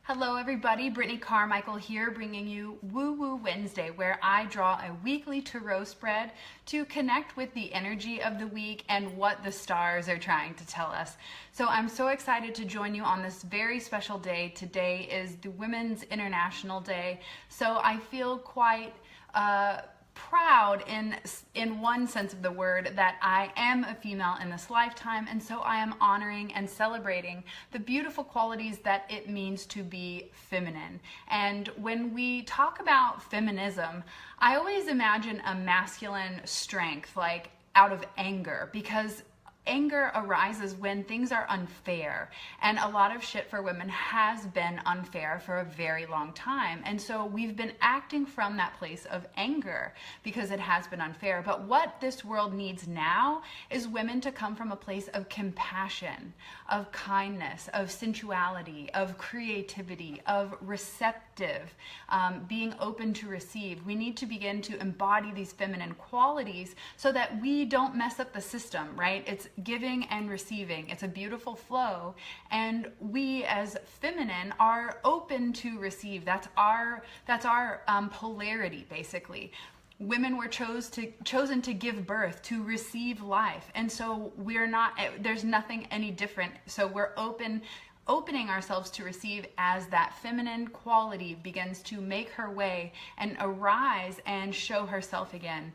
Hello everybody, Brittany Carmichael here bringing you Woo Woo Wednesday, where I draw a weekly tarot spread to connect with the energy of the week and what the stars are trying to tell us. So I'm so excited to join you on this very special day. Today is the Women's International Day, so I feel quite proud in one sense of the word that I am a female in this lifetime, and so I am honoring and celebrating the beautiful qualities that it means to be feminine. And when we talk about feminism, I always imagine a masculine strength, like out of anger, because anger arises when things are unfair, and a lot of shit for women has been unfair for a very long time, and so we've been acting from that place of anger because it has been unfair. But what this world needs now is women to come from a place of compassion, of kindness, of sensuality, of creativity, of receptive, being open to receive. We need to begin to embody these feminine qualities so that we don't mess up the system, right? It's giving and receiving. It's a beautiful flow, and we as feminine are open to receive. That's our polarity, basically. Women were chosen to give birth, to receive life, and so we're not. There's nothing any different. So we're opening ourselves to receive as that feminine quality begins to make her way and arise and show herself again.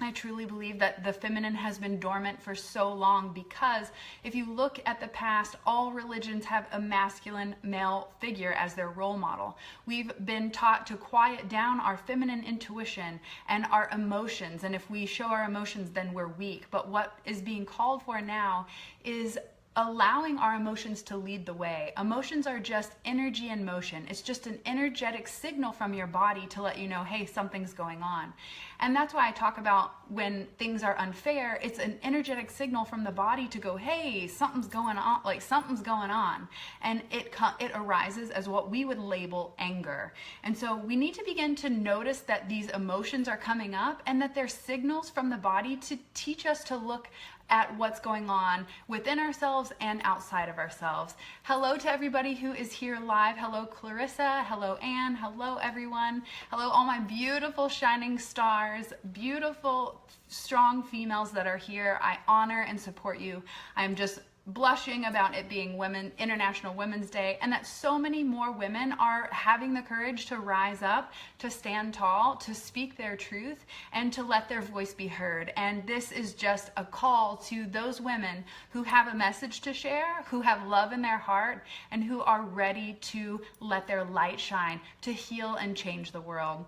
I truly believe that the feminine has been dormant for so long because if you look at the past, all religions have a masculine male figure as their role model. We've been taught to quiet down our feminine intuition and our emotions, and if we show our emotions, then we're weak. But what is being called for now is allowing our emotions to lead the way. Emotions are just energy in motion. It's just an energetic signal from your body to let you know, hey, something's going on. And that's why I talk about when things are unfair, it's an energetic signal from the body to go, hey, something's going on, like something's going on. And it arises as what we would label anger. And so we need to begin to notice that these emotions are coming up and that they're signals from the body to teach us to look at what's going on within ourselves and outside of ourselves. Hello to everybody who is here live. Hello Clarissa, hello Anne, hello everyone. Hello all my beautiful shining stars, beautiful strong females that are here. I honor and support you. I'm just blushing about it being International Women's Day, and that so many more women are having the courage to rise up, to stand tall, to speak their truth, and to let their voice be heard. And this is just a call to those women who have a message to share, who have love in their heart, and who are ready to let their light shine, to heal and change the world.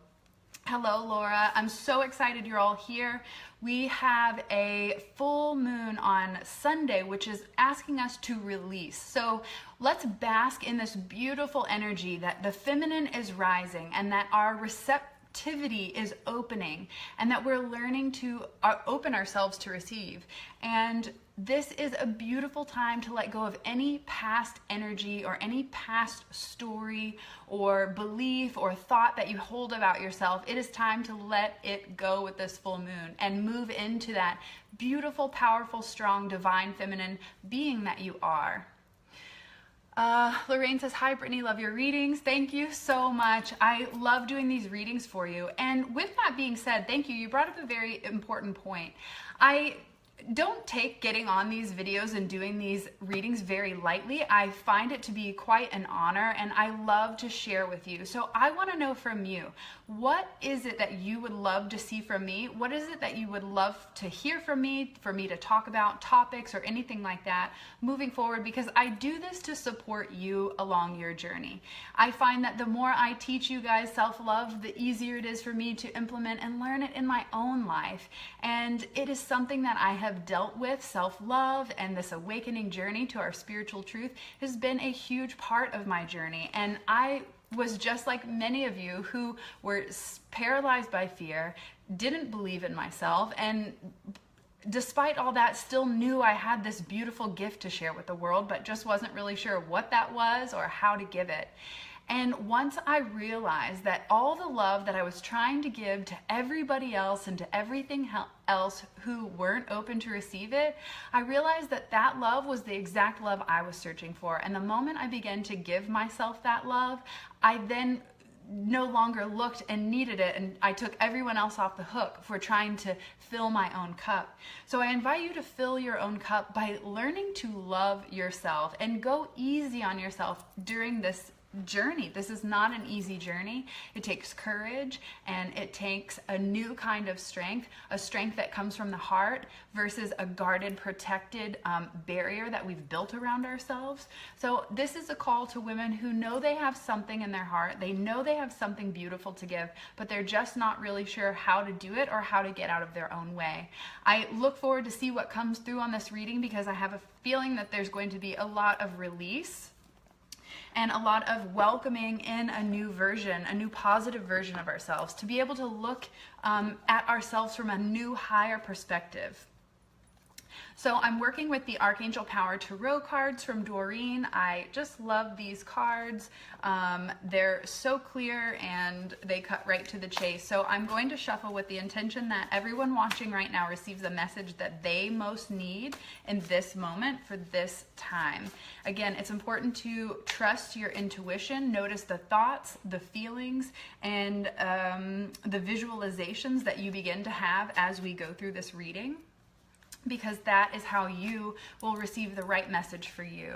Hello, Laura. I'm so excited you're all here. We have a full moon on Sunday, which is asking us to release. So let's bask in this beautiful energy that the feminine is rising and that our receptivity is opening and that we're learning to open ourselves to receive. And this is a beautiful time to let go of any past energy or any past story or belief or thought that you hold about yourself. It is time to let it go with this full moon and move into that beautiful, powerful, strong, divine, feminine being that you are. Lorraine says, hi Brittany, love your readings. Thank you so much. I love doing these readings for you. And with that being said, thank you. You brought up a very important point. I don't take getting on these videos and doing these readings very lightly. I find it to be quite an honor, and I love to share with you. So I want to know from you, what is it that you would love to see from me? What is it that you would love to hear from me, for me to talk about topics or anything like that moving forward? Because I do this to support you along your journey. I find that the more I teach you guys self-love, the easier it is for me to implement and learn it in my own life. And it is something that I have dealt with. Self-love and this awakening journey to our spiritual truth has been a huge part of my journey. And I was just like many of you who were paralyzed by fear, didn't believe in myself, and despite all that, still knew I had this beautiful gift to share with the world, but just wasn't really sure what that was or how to give it. And once I realized that all the love that I was trying to give to everybody else and to everything else who weren't open to receive it, I realized that that love was the exact love I was searching for. And the moment I began to give myself that love, I then no longer looked and needed it, and I took everyone else off the hook for trying to fill my own cup. So I invite you to fill your own cup by learning to love yourself and go easy on yourself during this journey. This is not an easy journey. It takes courage, and it takes a new kind of strength, a strength that comes from the heart versus a guarded, protected barrier that we've built around ourselves. So this is a call to women who know they have something in their heart. They know they have something beautiful to give, but they're just not really sure how to do it or how to get out of their own way. I look forward to see what comes through on this reading, because I have a feeling that there's going to be a lot of release and a lot of welcoming in a new version, a new positive version of ourselves, to be able to look at ourselves from a new, higher perspective. So I'm working with the Archangel Power Tarot cards from Doreen. I just love these cards. They're so clear and they cut right to the chase. So I'm going to shuffle with the intention that everyone watching right now receives the message that they most need in this moment for this time. Again, it's important to trust your intuition. Notice the thoughts, the feelings, and the visualizations that you begin to have as we go through this reading, because that is how you will receive the right message for you.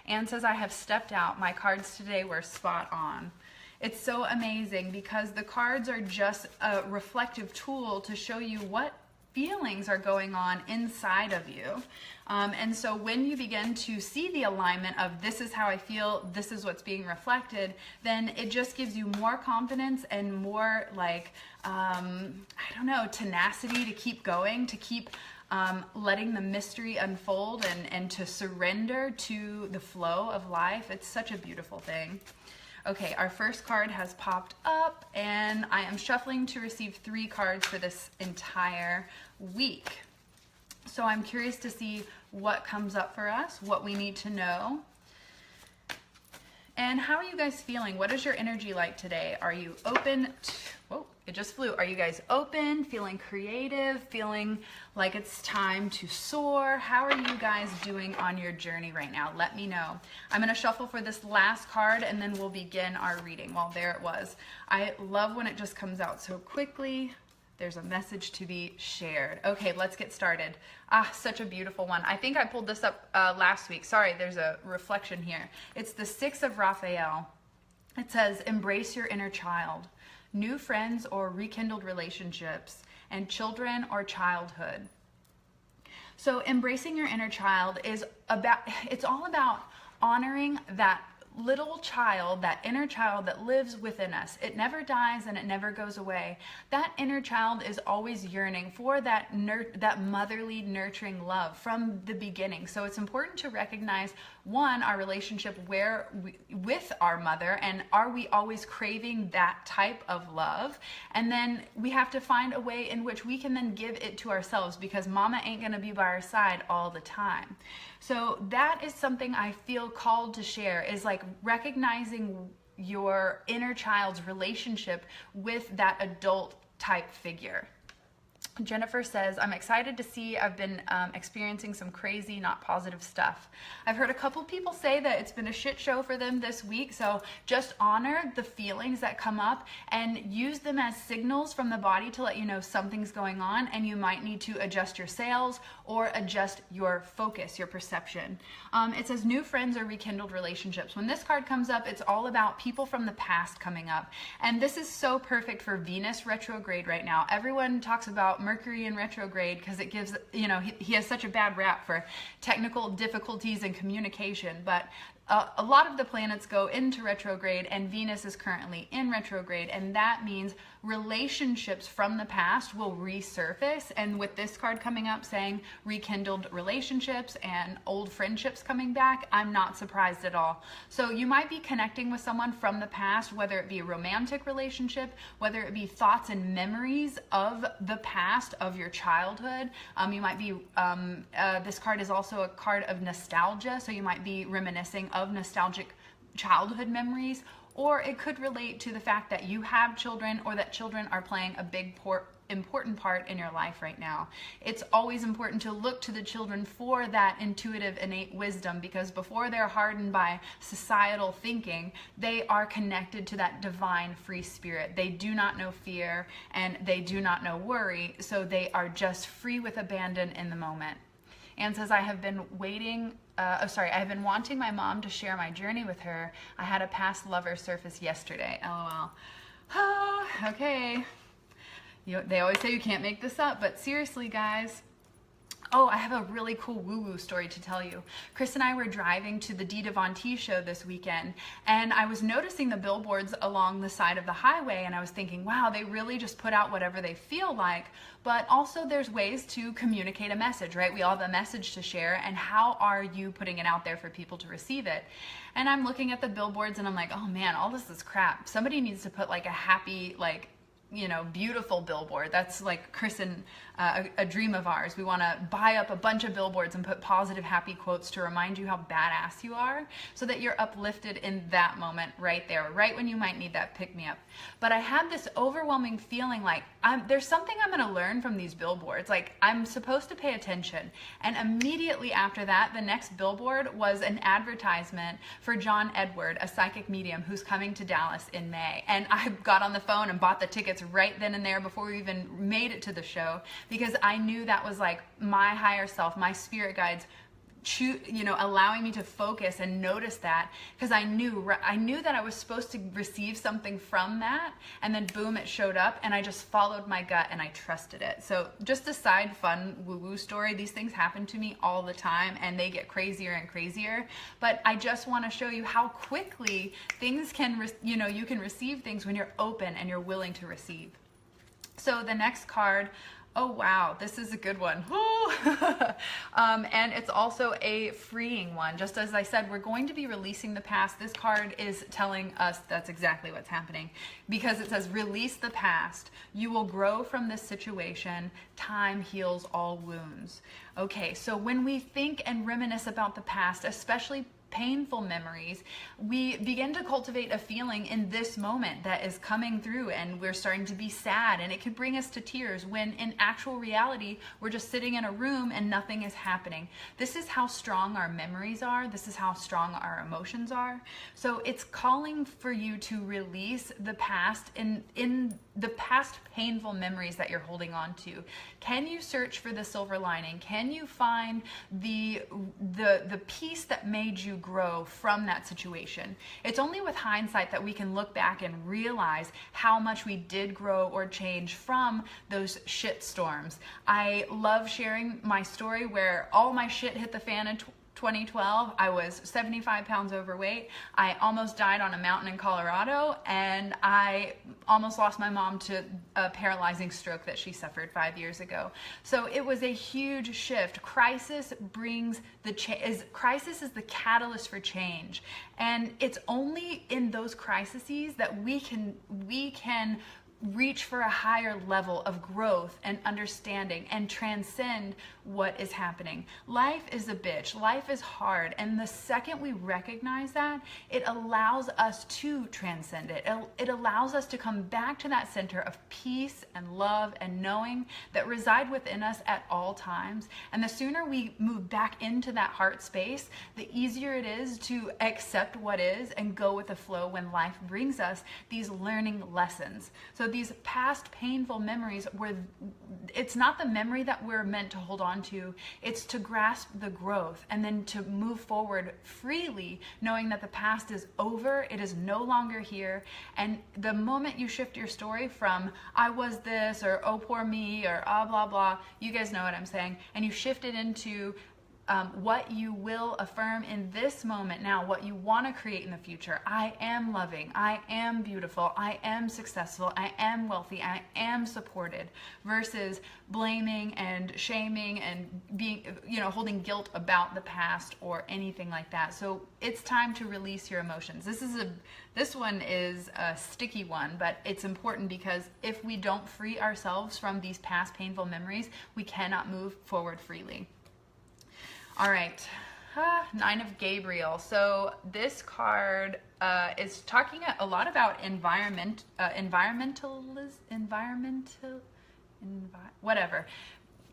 Anne says, I have stepped out. My cards today were spot on. It's so amazing because the cards are just a reflective tool to show you what feelings are going on inside of you. And so when you begin to see the alignment of this is how I feel, this is what's being reflected, then it just gives you more confidence and more like, I don't know, tenacity to keep going, to keep letting the mystery unfold and to surrender to the flow of life. It's such a beautiful thing. Okay, our first card has popped up, and I am shuffling to receive 3 cards for this entire week. So I'm curious to see what comes up for us, what we need to know. And how are you guys feeling? What is your energy like today? Are you open to, whoa, it just flew. Are you guys open, feeling creative, feeling like it's time to soar? How are you guys doing on your journey right now? Let me know. I'm going to shuffle for this last card, and then we'll begin our reading. Well, there it was. I love when it just comes out so quickly. There's a message to be shared. Okay, let's get started. Ah, such a beautiful one. I think I pulled this up last week. Sorry, there's a reflection here. It's the 6 of Raphael. It says, embrace your inner child, new friends or rekindled relationships, and children or childhood. So embracing your inner child is about, it's all about honoring that little child, that inner child that lives within us. It never dies and it never goes away. That inner child is always yearning for that motherly, nurturing love from the beginning. So it's important to recognize, one, our relationship with our mother, and are we always craving that type of love? And then we have to find a way in which we can then give it to ourselves, because mama ain't gonna be by our side all the time. So that is something I feel called to share, is like recognizing your inner child's relationship with that adult type figure. Jennifer says, I'm excited to see I've been experiencing some crazy, not positive stuff. I've heard a couple people say that it's been a shit show for them this week, so just honor the feelings that come up and use them as signals from the body to let you know something's going on, and you might need to adjust your sails or adjust your focus, your perception. It says new friends or rekindled relationships. When this card comes up, it's all about people from the past coming up. And this is so perfect for Venus retrograde right now. Everyone talks about Mercury in retrograde because it gives, you know, he has such a bad rap for technical difficulties in communication, but a lot of the planets go into retrograde, and Venus is currently in retrograde, and that means relationships from the past will resurface. And with this card coming up saying rekindled relationships and old friendships coming back, I'm not surprised at all. So you might be connecting with someone from the past, whether it be a romantic relationship, whether it be thoughts and memories of the past, of your childhood. You might be, this card is also a card of nostalgia, so you might be reminiscing of nostalgic childhood memories, or it could relate to the fact that you have children or that children are playing a big important part in your life right now. It's always important to look to the children for that intuitive, innate wisdom, because before they're hardened by societal thinking, they are connected to that divine free spirit. They do not know fear and they do not know worry, so they are just free with abandon in the moment. Anne says, I have been wanting my mom to share my journey with her. I had a past lover surface yesterday. LOL. Oh, okay. They always say you can't make this up, but seriously, guys. Oh, I have a really cool woo-woo story to tell you. Chris and I were driving to the Dita Von T show this weekend, and I was noticing the billboards along the side of the highway, and I was thinking, wow, they really just put out whatever they feel like, but also there's ways to communicate a message, right? We all have a message to share, and how are you putting it out there for people to receive it? And I'm looking at the billboards, and I'm like, oh man, all this is crap. Somebody needs to put like a happy, like, beautiful billboard. That's like Chris and a dream of ours. We want to buy up a bunch of billboards and put positive, happy quotes to remind you how badass you are, so that you're uplifted in that moment right there, right when you might need that pick-me-up. But I had this overwhelming feeling like there's something I'm going to learn from these billboards. Like, I'm supposed to pay attention. And immediately after that, the next billboard was an advertisement for John Edward, a psychic medium who's coming to Dallas in May. And I got on the phone and bought the tickets right then and there before we even made it to the show, because I knew that was like my higher self, my spirit guides, allowing me to focus and notice that, because I knew that I was supposed to receive something from that, and then boom, it showed up, and I just followed my gut and I trusted it. So just a side fun woo-woo story, these things happen to me all the time and they get crazier and crazier, but I just want to show you how quickly things can, you can receive things when you're open and you're willing to receive. So the next card, oh wow, this is a good one. And it's also a freeing one. Just as I said, we're going to be releasing the past. This card is telling us that's exactly what's happening, because it says, release the past. You will grow from this situation. Time heals all wounds. Okay, so when we think and reminisce about the past, especially painful memories, we begin to cultivate a feeling in this moment that is coming through, and we're starting to be sad, and it could bring us to tears, when in actual reality we're just sitting in a room and nothing is happening. This is how strong our memories are. This is how strong our emotions are. So it's calling for you to release the past, in the past painful memories that you're holding on to. Can you search for the silver lining? Can you find the piece that made you grow from that situation? It's only with hindsight that we can look back and realize how much we did grow or change from those shit storms. I love sharing my story where all my shit hit the fan in 2012. I was 75 pounds overweight. I almost died on a mountain in Colorado, and I almost lost my mom to a paralyzing stroke that she suffered 5 years ago. So it was a huge shift. Crisis brings crisis is the catalyst for change, and it's only in those crises that we can reach for a higher level of growth and understanding and transcend what is happening. Life is a bitch. Life is hard. And the second we recognize that, it allows us to transcend it. It allows us to come back to that center of peace and love and knowing that reside within us at all times. And the sooner we move back into that heart space, the easier it is to accept what is and go with the flow when life brings us these learning lessons. So these past painful memories, it's not the memory that we're meant to hold on to, it's to grasp the growth and then to move forward freely, knowing that the past is over, it is no longer here. And the moment you shift your story from I was this, or oh poor me, or blah blah, you guys know what I'm saying, and you shift it into what you will affirm in this moment now, what you want to create in the future. I am loving, I am beautiful, I am successful, I am wealthy, I am supported, versus blaming and shaming and being, holding guilt about the past or anything like that. So it's time to release your emotions. This one is a sticky one, but it's important, because if we don't free ourselves from these past painful memories, we cannot move forward freely. All right, Nine of Gabriel. So this card is talking a lot about whatever.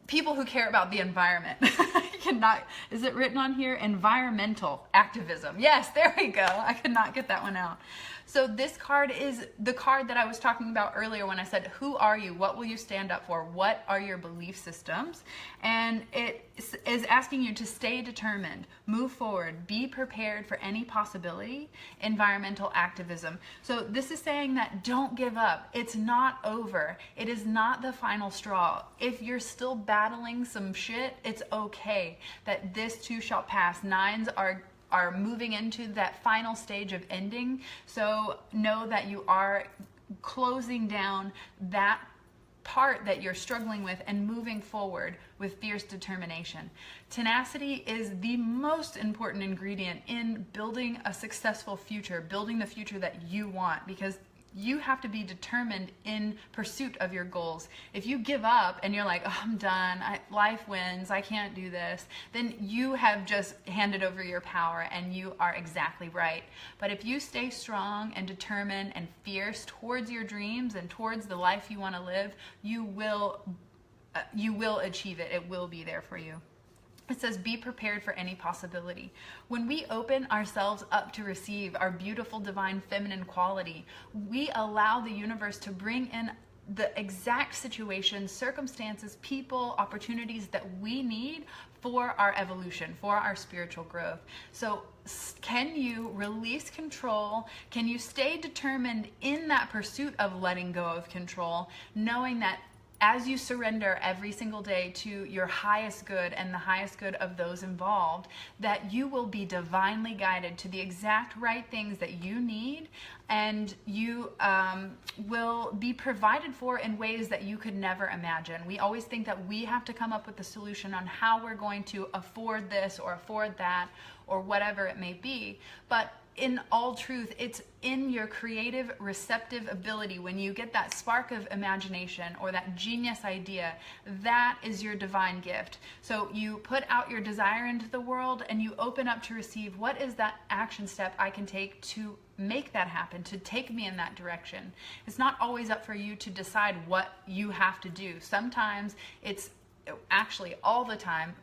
People who care about the environment. Is it written on here? Environmental activism. Yes, there we go. I could not get that one out. So this card is the card that I was talking about earlier when I said, who are you? What will you stand up for? What are your belief systems? And it is asking you to stay determined, move forward, be prepared for any possibility, environmental activism. So this is saying that don't give up. It's not over. It is not the final straw. If you're still battling some shit, it's okay. That this too shall pass. Nines are moving into that final stage of ending. So know that you are closing down that part that you're struggling with and moving forward with fierce determination. Tenacity is the most important ingredient in building a successful future, building the future that you want, because you have to be determined in pursuit of your goals. If you give up and you're like, oh, I'm done, life wins, I can't do this, then you have just handed over your power, and you are exactly right. But if you stay strong and determined and fierce towards your dreams and towards the life you want to live, you will achieve it. It will be there for you. It says, be prepared for any possibility. When we open ourselves up to receive our beautiful divine feminine quality, we allow the universe to bring in the exact situations, circumstances, people, opportunities that we need for our evolution, for our spiritual growth. So can you release control? Can you stay determined in that pursuit of letting go of control, knowing that as you surrender every single day to your highest good and the highest good of those involved, that you will be divinely guided to the exact right things that you need, and you will be provided for in ways that you could never imagine. We always think that we have to come up with a solution on how we're going to afford this or afford that or whatever it may be, but in all truth, it's in your creative, receptive ability. When you get that spark of imagination or that genius idea, that is your divine gift. So you put out your desire into the world and you open up to receive, what is that action step I can take to make that happen, to take me in that direction? It's not always up for you to decide what you have to do. Sometimes it's actually all the time,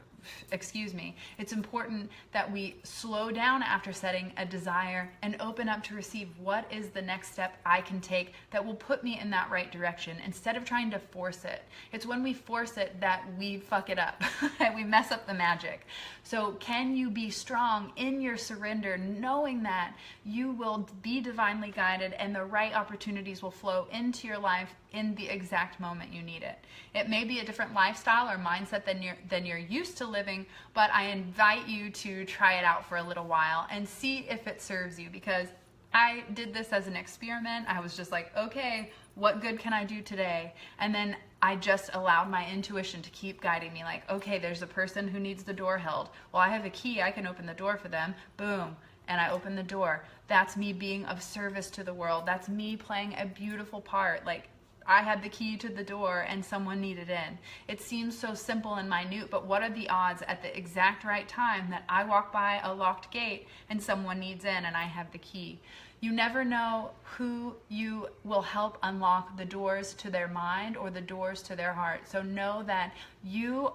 it's important that we slow down after setting a desire and open up to receive what is the next step I can take that will put me in that right direction, instead of trying to force it. It's when we force it that we fuck it up, and we mess up the magic. So can you be strong in your surrender, knowing that you will be divinely guided and the right opportunities will flow into your life in the exact moment you need it? It may be a different lifestyle or mindset than you're used to living, but I invite you to try it out for a little while and see if it serves you, because I did this as an experiment. I was just like, okay, what good can I do today? And then I just allowed my intuition to keep guiding me, like, okay, there's a person who needs the door held. Well, I have a key, I can open the door for them. Boom. And I open the door. That's me being of service to the world. That's me playing a beautiful part. Like, I had the key to the door and someone needed in. It seems so simple and minute, but what are the odds at the exact right time that I walk by a locked gate and someone needs in and I have the key? You never know who you will help unlock the doors to their mind or the doors to their heart. So know that you,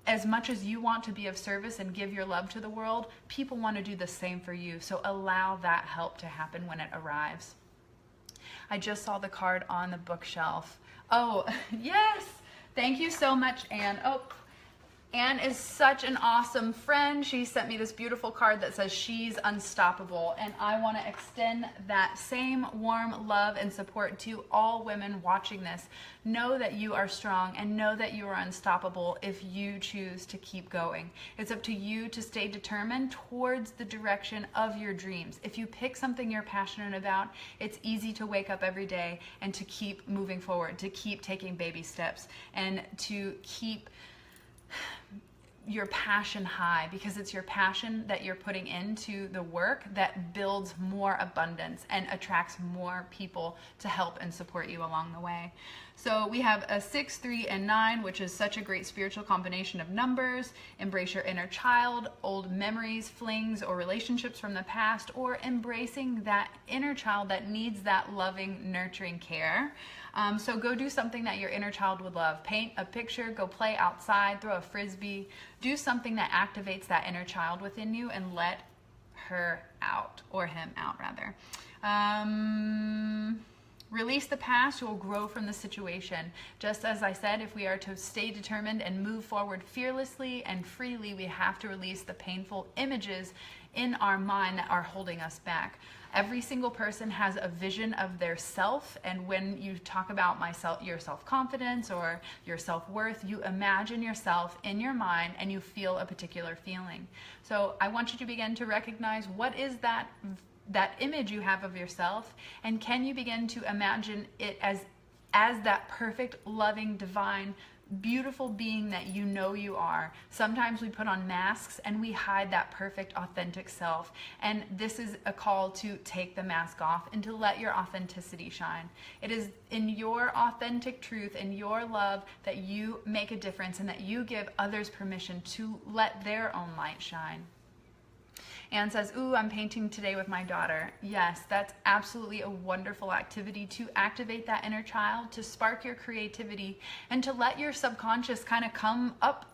as much as you want to be of service and give your love to the world, people want to do the same for you. So allow that help to happen when it arrives. I just saw the card on the bookshelf. Oh, yes. Thank you so much, Anne. Oh, Anne is such an awesome friend. She sent me this beautiful card that says she's unstoppable. And I want to extend that same warm love and support to all women watching this. Know that you are strong and know that you are unstoppable if you choose to keep going. It's up to you to stay determined towards the direction of your dreams. If you pick something you're passionate about, it's easy to wake up every day and to keep moving forward, to keep taking baby steps, and to keep your passion high, because it's your passion that you're putting into the work that builds more abundance and attracts more people to help and support you along the way. So we have a 6, 3, and 9, which is such a great spiritual combination of numbers. Embrace your inner child, old memories, flings, or relationships from the past, or embracing that inner child that needs that loving, nurturing care. So go do something that your inner child would love. Paint a picture, go play outside, throw a frisbee. Do something that activates that inner child within you and let her out, or him out rather. Release the past, you will grow from the situation. Just as I said, if we are to stay determined and move forward fearlessly and freely, we have to release the painful images in our mind that are holding us back. Every single person has a vision of their self, and when you talk about your self-confidence or your self-worth, you imagine yourself in your mind and you feel a particular feeling. So I want you to begin to recognize, what is that image you have of yourself, and can you begin to imagine it as that perfect, loving, divine, beautiful being that you know you are. Sometimes we put on masks and we hide that perfect, authentic self, and this is a call to take the mask off and to let your authenticity shine. It is in your authentic truth and your love that you make a difference, and that you give others permission to let their own light shine. Anne says, ooh, I'm painting today with my daughter. Yes, that's absolutely a wonderful activity to activate that inner child, to spark your creativity, and to let your subconscious kind of come up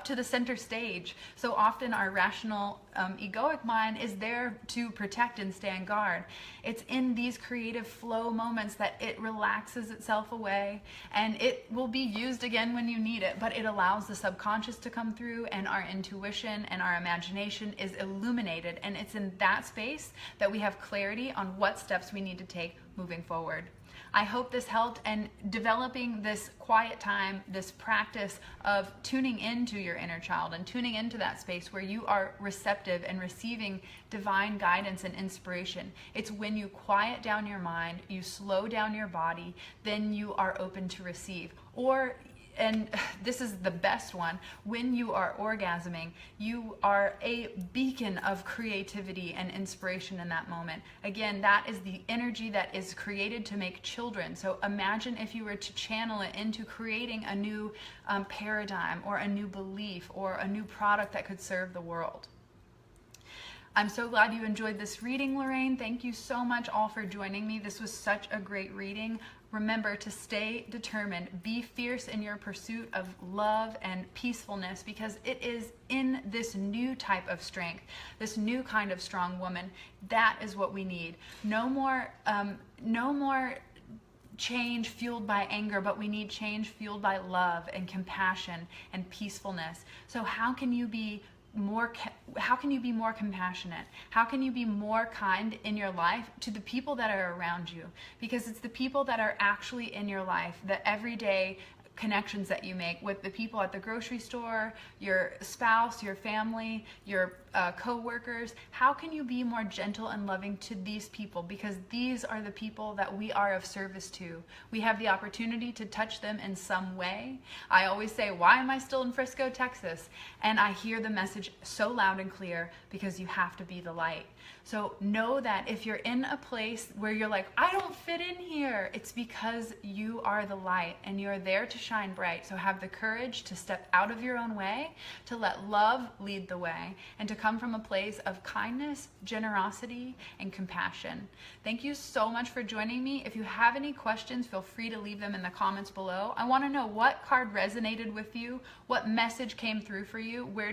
to the center stage. So often our rational egoic mind is there to protect and stand guard. It's in these creative flow moments that it relaxes itself away, and it will be used again when you need it, but it allows the subconscious to come through, and our intuition and our imagination is illuminated, and it's in that space that we have clarity on what steps we need to take moving forward. I hope this helped, and developing this quiet time, this practice of tuning into your inner child and tuning into that space where you are receptive and receiving divine guidance and inspiration. It's when you quiet down your mind, you slow down your body, then you are open to receive. And this is the best one, when you are orgasming, you are a beacon of creativity and inspiration in that moment. Again, that is the energy that is created to make children. So imagine if you were to channel it into creating a new paradigm, or a new belief, or a new product that could serve the world. I'm so glad you enjoyed this reading, Lorraine. Thank you so much all for joining me. This was such a great reading. Remember to stay determined. Be fierce in your pursuit of love and peacefulness, because it is in this new type of strength, this new kind of strong woman, that is what we need. No more change fueled by anger, but we need change fueled by love and compassion and peacefulness. So how can you be more compassionate? How can you be more kind in your life to the people that are around you? Because it's the people that are actually in your life, the everyday connections that you make with the people at the grocery store, your spouse, your family, your co-workers. How can you be more gentle and loving to these people? Because these are the people that we are of service to. We have the opportunity to touch them in some way. I always say, why am I still in Frisco, Texas? And I hear the message so loud and clear, because you have to be the light. So know that if you're in a place where you're like, I don't fit in here, it's because you are the light and you're there to shine bright. So have the courage to step out of your own way, to let love lead the way, and to come from a place of kindness, generosity, and compassion. Thank you so much for joining me. If you have any questions, feel free to leave them in the comments below. I want to know what card resonated with you, what message came through for you, where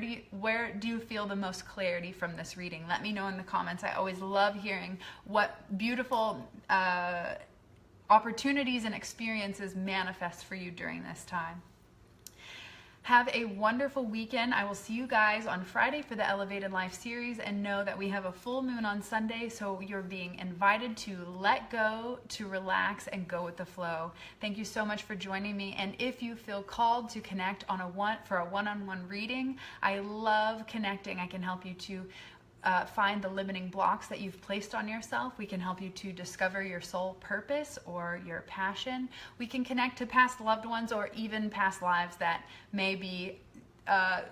do you feel the most clarity from this reading? Let me know in the comments. I always love hearing what beautiful opportunities and experiences manifest for you during this time. Have a wonderful weekend. I will see you guys on Friday for the Elevated Life series, and know that we have a full moon on Sunday, so you're being invited to let go, to relax, and go with the flow. Thank you so much for joining me, and if you feel called to connect for a one-on-one reading, I love connecting. I can help you to find the limiting blocks that you've placed on yourself. We can help you to discover your soul purpose or your passion. We can connect to past loved ones, or even past lives that may be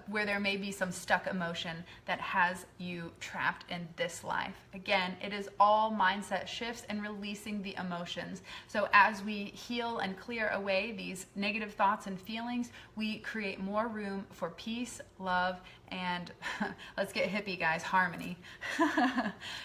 where there may be some stuck emotion that has you trapped in this life. Again, it is all mindset shifts and releasing the emotions. So as we heal and clear away these negative thoughts and feelings, we create more room for peace, love, and let's get hippie, guys, harmony.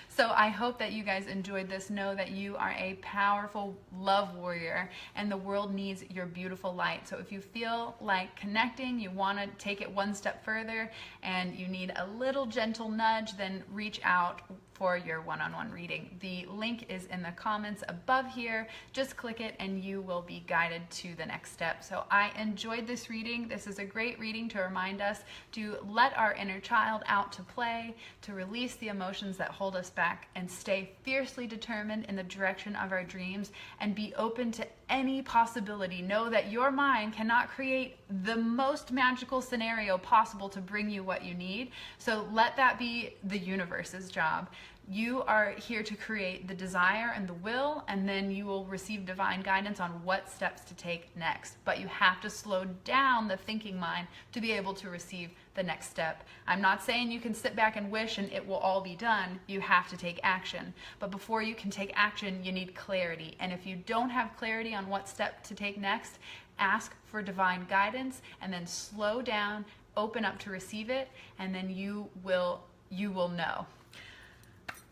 So I hope that you guys enjoyed this. Know that you are a powerful love warrior and the world needs your beautiful light. So if you feel like connecting, you want to take it one step further, and you need a little gentle nudge, then reach out for your one-on-one reading. The link is in the comments above here. Just click it and you will be guided to the next step. So I enjoyed this reading. This is a great reading to remind us to let our inner child out to play, to release the emotions that hold us back, and stay fiercely determined in the direction of our dreams, and be open to any possibility. Know that your mind cannot create the most magical scenario possible to bring you what you need. So let that be the universe's job. You are here to create the desire and the will, and then you will receive divine guidance on what steps to take next. But you have to slow down the thinking mind to be able to receive the next step. I'm not saying you can sit back and wish and it will all be done. You have to take action. But before you can take action, you need clarity. And if you don't have clarity on what step to take next, ask for divine guidance and then slow down, open up to receive it, and then you will know.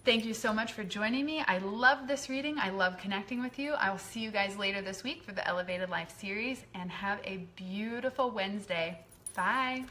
Thank you so much for joining me. I love this reading. I love connecting with you. I will see you guys later this week for the Elevated Life series, and have a beautiful Wednesday. Bye.